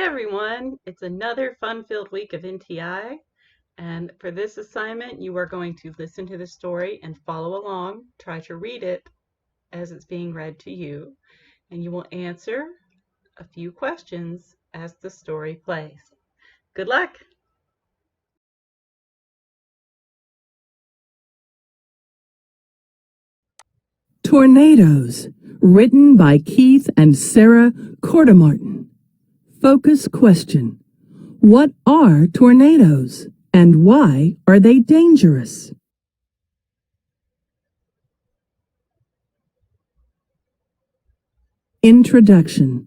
everyone, it's another fun-filled week of NTI, and for this assignment you are going to listen to the story and follow along. Try to read it as it's being read to you, and you will answer a few questions as the story plays. Good luck! Tornadoes, written by Keith and Sarah Cordemartin. Focus question: what are tornadoes and why are they dangerous? Introduction.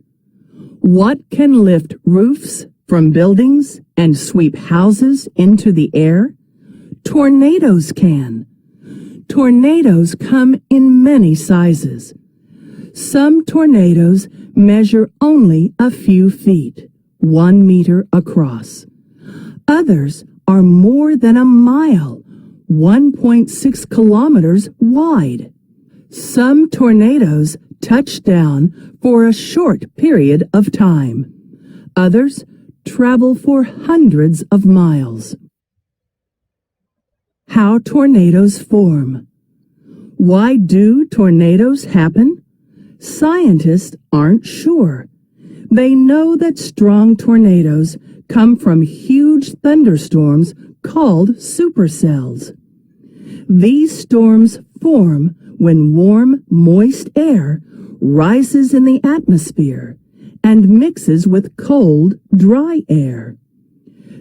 What can lift roofs from buildings and sweep houses into the air? Tornadoes can. Tornadoes come in many sizes. Some tornadoes measure only a few feet, 1 meter across. Others are more than a mile, 1.6 kilometers wide. Some tornadoes touch down for a short period of time. Others travel for hundreds of miles. How tornadoes form. Why do tornadoes happen? Scientists aren't sure. They know that strong tornadoes come from huge thunderstorms called supercells. These storms form when warm, moist air rises in the atmosphere and mixes with cold, dry air.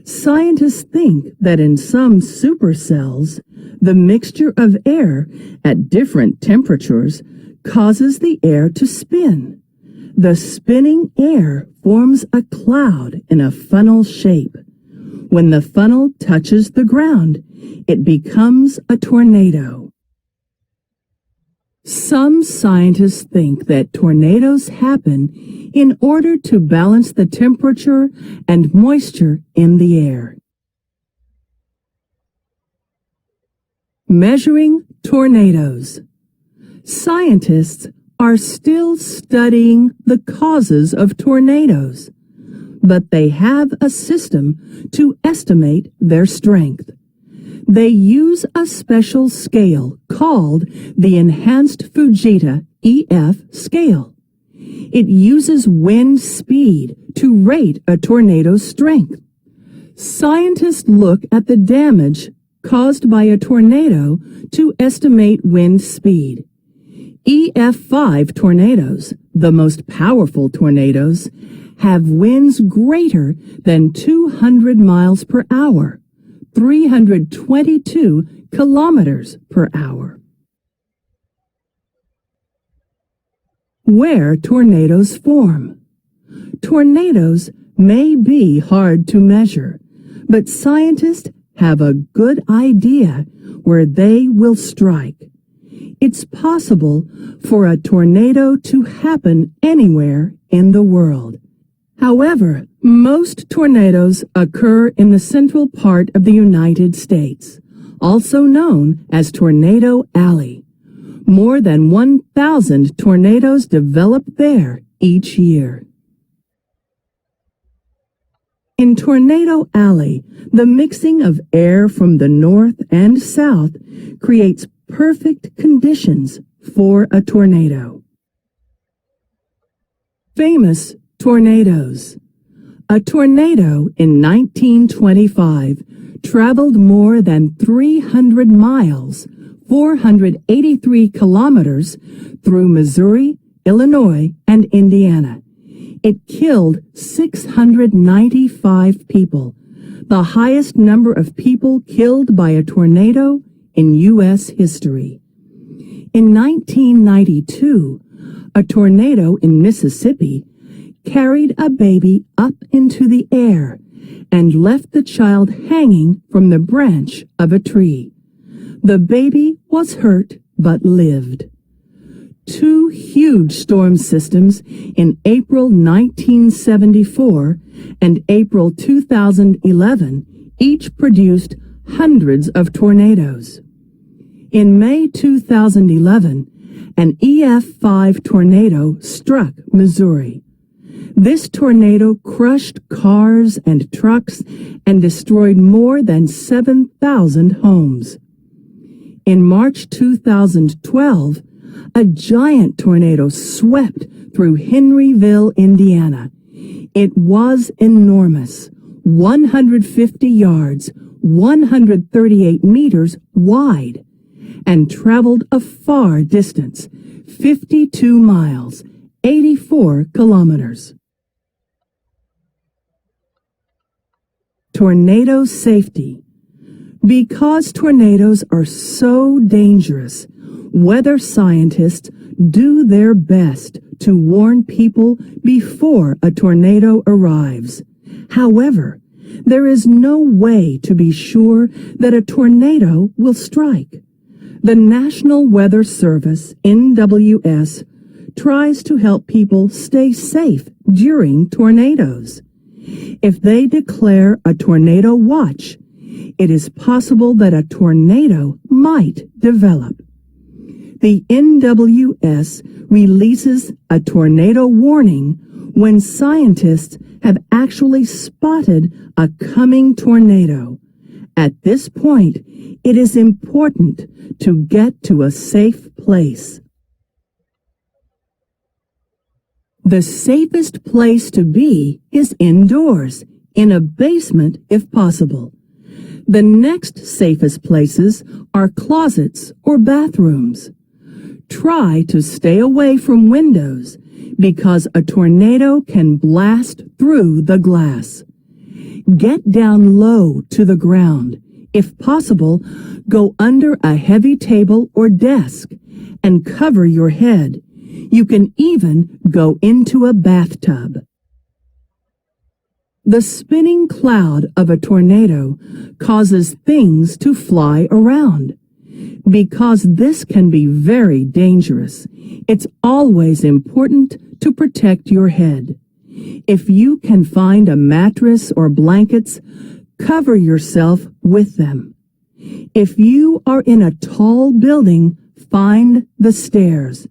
Scientists think that in some supercells, the mixture of air at different temperatures causes the air to spin. The spinning air forms a cloud in a funnel shape. When the funnel touches the ground, it becomes a tornado. Some scientists think that tornadoes happen in order to balance the temperature and moisture in the air. Measuring tornadoes. Scientists are still studying the causes of tornadoes, but they have a system to estimate their strength. They use a special scale called the Enhanced Fujita EF scale. It uses wind speed to rate a tornado's strength. Scientists look at the damage caused by a tornado to estimate wind speed. EF5 tornadoes, the most powerful tornadoes, have winds greater than 200 miles per hour, 322 kilometers per hour. Where tornadoes form. Tornadoes may be hard to measure, but scientists have a good idea where they will strike. It's possible for a tornado to happen anywhere in the world. However, most tornadoes occur in the central part of the United States, also known as Tornado Alley. More than 1,000 tornadoes develop there each year. In Tornado Alley, the mixing of air from the north and south creates perfect conditions for a tornado. Famous tornadoes. A tornado in 1925 traveled more than 300 miles, 483 kilometers, through Missouri, Illinois, and Indiana. It killed 695 people, the highest number of people killed by a tornado in U.S. history. In 1992, a tornado in Mississippi carried a baby up into the air and left the child hanging from the branch of a tree. The baby was hurt but lived. Two huge storm systems in April 1974 and April 2011 each produced hundreds of tornadoes. In May 2011, an EF5 tornado struck Missouri. This tornado crushed cars and trucks and destroyed more than 7,000 homes. In March 2012, a giant tornado swept through Henryville, Indiana. It was enormous, 150 yards, 138 meters wide, and traveled a far distance, 52 miles, 84 kilometers. Tornado safety. Because tornadoes are so dangerous, weather scientists do their best to warn people before a tornado arrives. However, there is no way to be sure that a tornado will strike. The National Weather Service, NWS, tries to help people stay safe during tornadoes. If they declare a tornado watch, it is possible that a tornado might develop. The NWS releases a tornado warning when scientists have actually spotted a coming tornado. At this point, it is important to get to a safe place. The safest place to be is indoors, in a basement if possible. The next safest places are closets or bathrooms. Try to stay away from windows because a tornado can blast through the glass. Get down low to the ground. If possible, go under a heavy table or desk and cover your head. You can even go into a bathtub. The spinning cloud of a tornado causes things to fly around. Because this can be very dangerous, it's always important to protect your head. If you can find a mattress or blankets, cover yourself with them. If you are in a tall building, find the stairs.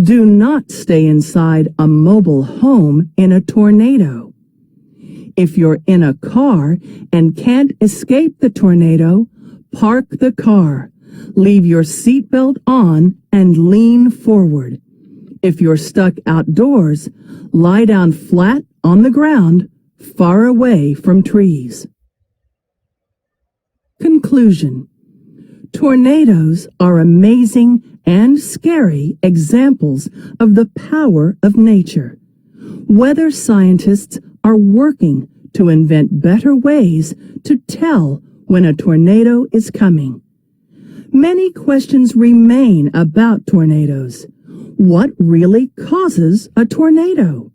Do not stay inside a mobile home in a tornado. If you're in a car and can't escape the tornado, park the car. Leave your seatbelt on and lean forward. If you're stuck outdoors, lie down flat on the ground, far away from trees. Conclusion. Tornadoes are amazing and scary examples of the power of nature. Weather scientists are working to invent better ways to tell when a tornado is coming. Many questions remain about tornadoes. What really causes a tornado?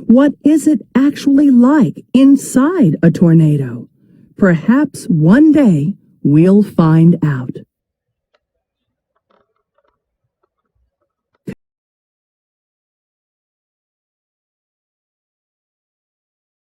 What is it actually like inside a tornado? Perhaps one day we'll find out.